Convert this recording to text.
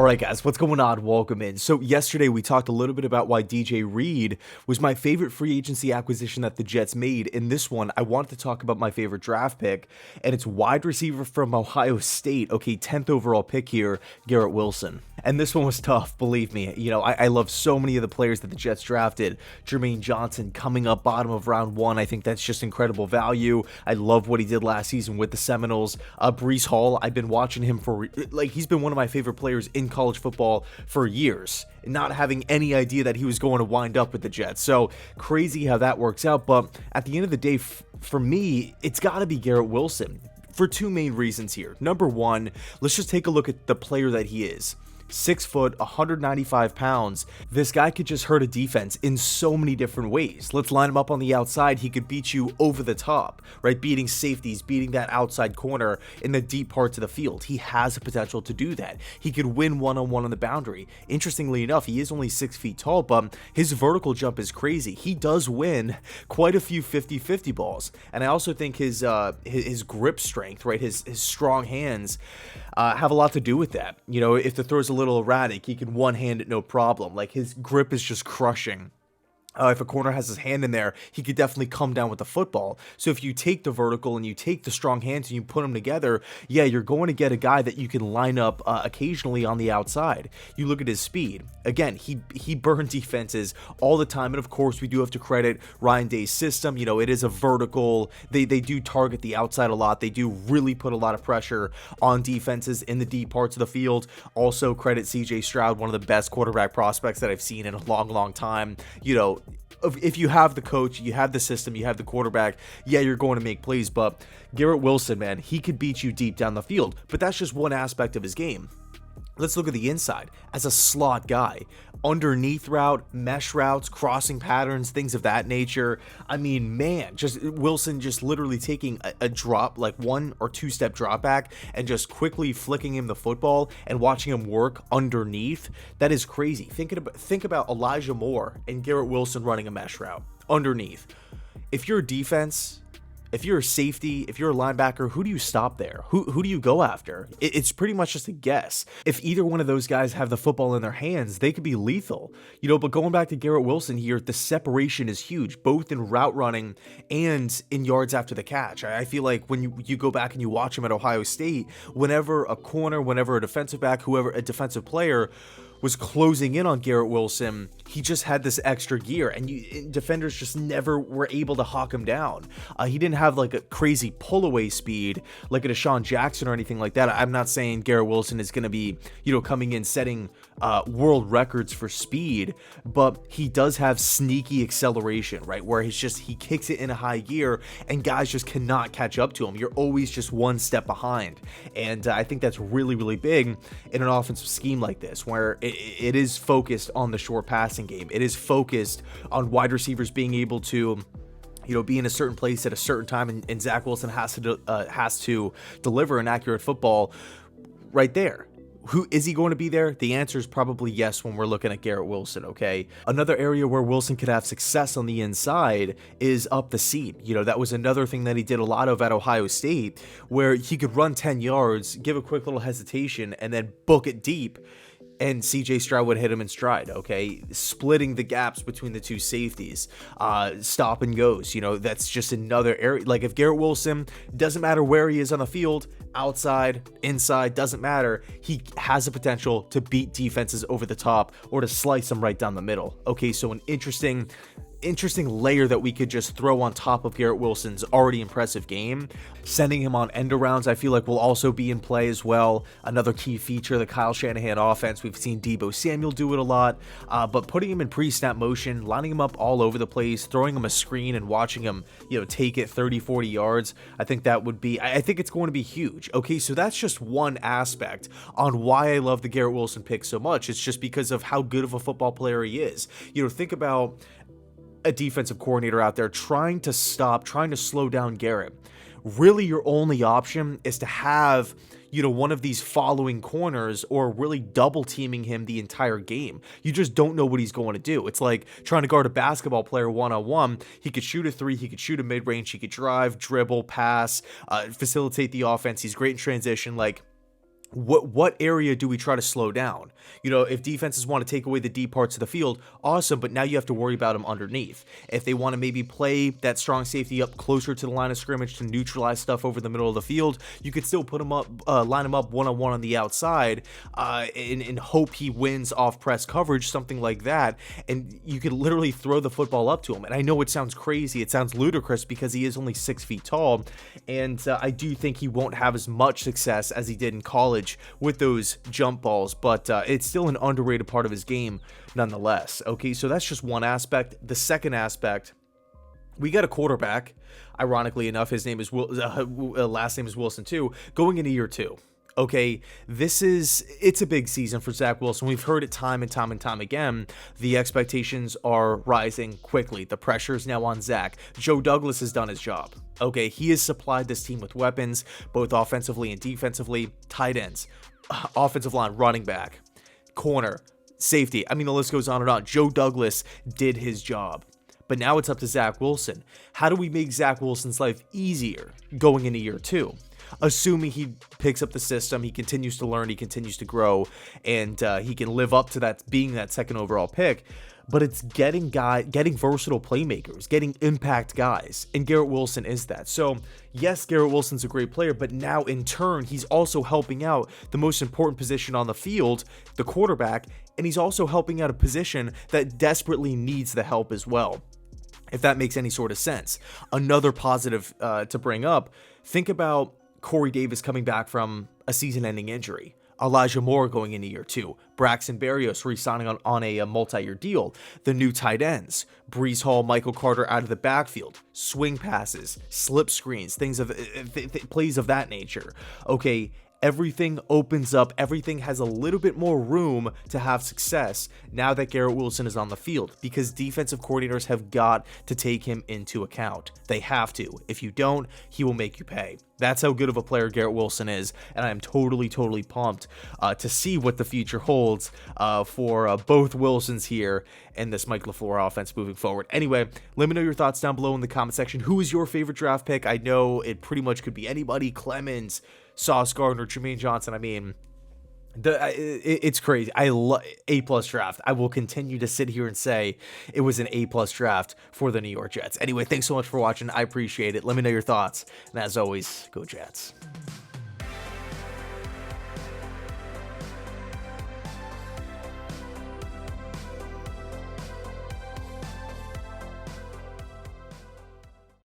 Alright guys, what's going on? Welcome in. So yesterday we talked a little bit about why DJ Reed was my favorite free agency acquisition that the Jets made. In this one, I wanted to talk about my favorite draft pick, and it's wide receiver from Ohio State. Okay, 10th overall pick here, Garrett Wilson. And this one was tough, believe me. You know, I love so many of the players that the Jets drafted. Jermaine Johnson coming up bottom of round 1. I think that's just incredible value. I love what he did last season with the Seminoles. Breece Hall, I've been watching him for, he's been one of my favorite players in college football for years, not having any idea that he was going to wind up with the Jets. So crazy how that works out. But at the end of the day, for me, it's got to be Garrett Wilson for two main reasons here. Number one, let's just take a look at the player that he is. 6 foot, 195 pounds. This guy could just hurt a defense in so many different ways. Let's line him up on the outside. He could beat you over the top, right? Beating safeties, beating that outside corner in the deep parts of the field. He has the potential to do that. He could win one-on-one on the boundary. Interestingly enough, he is only 6 feet tall, but his vertical jump is crazy. He does win quite a few 50-50 balls. And I also think his grip strength, right? His strong hands have a lot to do with that. You know, if the throw's a little erratic, he can one-hand it no problem. Like, his grip is just crushing. If a corner has his hand in there, he could definitely come down with the football. So if you take the vertical and you take the strong hands and you put them together, yeah, you're going to get a guy that you can line up occasionally on the outside. You look at his speed. Again, he burned defenses all the time. And of course, we do have to credit Ryan Day's system. You know, it is a vertical. They do target the outside a lot. They do really put a lot of pressure on defenses in the deep parts of the field. Also credit CJ Stroud, one of the best quarterback prospects that I've seen in a long time. You know, if you have the coach, you have the system, you have the quarterback, yeah, you're going to make plays. But Garrett Wilson, man, he could beat you deep down the field. But that's just one aspect of his game. Let's look at the inside. As a slot guy, underneath route, mesh routes, crossing patterns, things of that nature. I mean, man, just Wilson just literally taking a drop, like 1 or 2 step drop back, and just quickly flicking him the football and watching him work underneath. That is crazy. Think about Elijah Moore and Garrett Wilson running a mesh route underneath. If you're a defense, if you're a safety, if you're a linebacker, who do you stop there? Who do you go after? It's pretty much just a guess. If either one of those guys have the football in their hands, they could be lethal. You know, but going back to Garrett Wilson here, the separation is huge, both in route running and in yards after the catch. I feel like when you go back and you watch him at Ohio State, whenever a corner, whenever a defensive back, whoever, a defensive player was closing in on Garrett Wilson, he just had this extra gear, and defenders just never were able to hawk him down. He didn't have like a crazy pull-away speed like a Deshaun Jackson or anything like that. I'm not saying Garrett Wilson is going to be, you know, coming in setting world records for speed, but he does have sneaky acceleration, right? Where he kicks it in a high gear, and guys just cannot catch up to him. You're always just one step behind, and I think that's really, really big in an offensive scheme like this, where it is focused on the short passing game. It is focused on wide receivers being able to, you know, be in a certain place at a certain time, and Zach Wilson has to deliver an accurate football right there. Who is he going to be there? The answer is probably yes when we're looking at Garrett Wilson, okay? Another area where Wilson could have success on the inside is up the seam. You know, that was another thing that he did a lot of at Ohio State, where he could run 10 yards, give a quick little hesitation, and then book it deep, and CJ Stroud would hit him in stride, okay? Splitting the gaps between the two safeties, stop and goes. You know, that's just another area. Like, if Garrett Wilson, doesn't matter where he is on the field, outside, inside, doesn't matter, he has the potential to beat defenses over the top or to slice them right down the middle. Okay, so an interesting layer that we could just throw on top of Garrett Wilson's already impressive game. Sending him on end arounds, I feel like, will also be in play as well. Another key feature of the Kyle Shanahan offense. We've seen Deebo Samuel do it a lot, but putting him in pre-snap motion, lining him up all over the place, throwing him a screen and watching him, you know, take it 30-40 yards, I think it's going to be huge. Okay, so that's just one aspect on why I love the Garrett Wilson pick so much. It's just because of how good of a football player he is. You know, think about a defensive coordinator out there trying to slow down Garrett. Really, your only option is to have, you know, one of these following corners, or really double teaming him the entire game. You just don't know what he's going to do. It's like trying to guard a basketball player one-on-one. He could shoot a three, he could shoot a mid-range, he could drive, dribble, pass, facilitate the offense. He's great in transition. Like, what area do we try to slow down? If defenses want to take away the deep parts of the field, awesome, but now you have to worry about them underneath. If they want to maybe play that strong safety up closer to the line of scrimmage to neutralize stuff over the middle of the field, you could still put him up, line him up one-on-one on the outside, and hope he wins off press coverage, something like that, and you could literally throw the football up to him. And I know it sounds crazy, it sounds ludicrous because he is only 6 feet tall, and I do think he won't have as much success as he did in college with those jump balls, but it's still an underrated part of his game nonetheless. Okay, so that's just one aspect. The second aspect, we got a quarterback, ironically enough, his name is last name is Wilson too, going into year 2. Okay, it's a big season for Zach Wilson. We've heard it time and time again. The expectations are rising quickly. The pressure is now on Zach. Joe Douglas has done his job. Okay, he has supplied this team with weapons, both offensively and defensively, tight ends, offensive line, running back, corner, safety. I mean, the list goes on and on. Joe Douglas did his job. But now it's up to Zach Wilson. How do we make Zach Wilson's life easier going into year 2? Assuming he picks up the system, he continues to learn, he continues to grow, and he can live up to that, being that second overall pick. But it's getting versatile playmakers, getting impact guys, and Garrett Wilson is that. So yes, Garrett Wilson's a great player, but now in turn, he's also helping out the most important position on the field, the quarterback, and he's also helping out a position that desperately needs the help as well, if that makes any sort of sense. Another positive to bring up, think about Corey Davis coming back from a season-ending injury, Elijah Moore going into year 2, Braxton Berrios re-signing on a multi-year deal, the new tight ends, Breece Hall, Michael Carter out of the backfield, swing passes, slip screens, plays of that nature. Okay, everything opens up, everything has a little bit more room to have success now that Garrett Wilson is on the field, because defensive coordinators have got to take him into account. They have to. If you don't, he will make you pay. That's how good of a player Garrett Wilson is, and I am totally pumped to see what the future holds for both Wilsons here and this Mike LaFleur offense moving forward. Anyway, let me know your thoughts down below in the comment section. Who is your favorite draft pick? I know it pretty much could be anybody, Clemens, Sauce Gardner, Jermaine Johnson. I mean, it's crazy. I love A+ draft. I will continue to sit here and say it was an A+ draft for the New York Jets. Anyway, thanks so much for watching. I appreciate it. Let me know your thoughts. And as always, go Jets.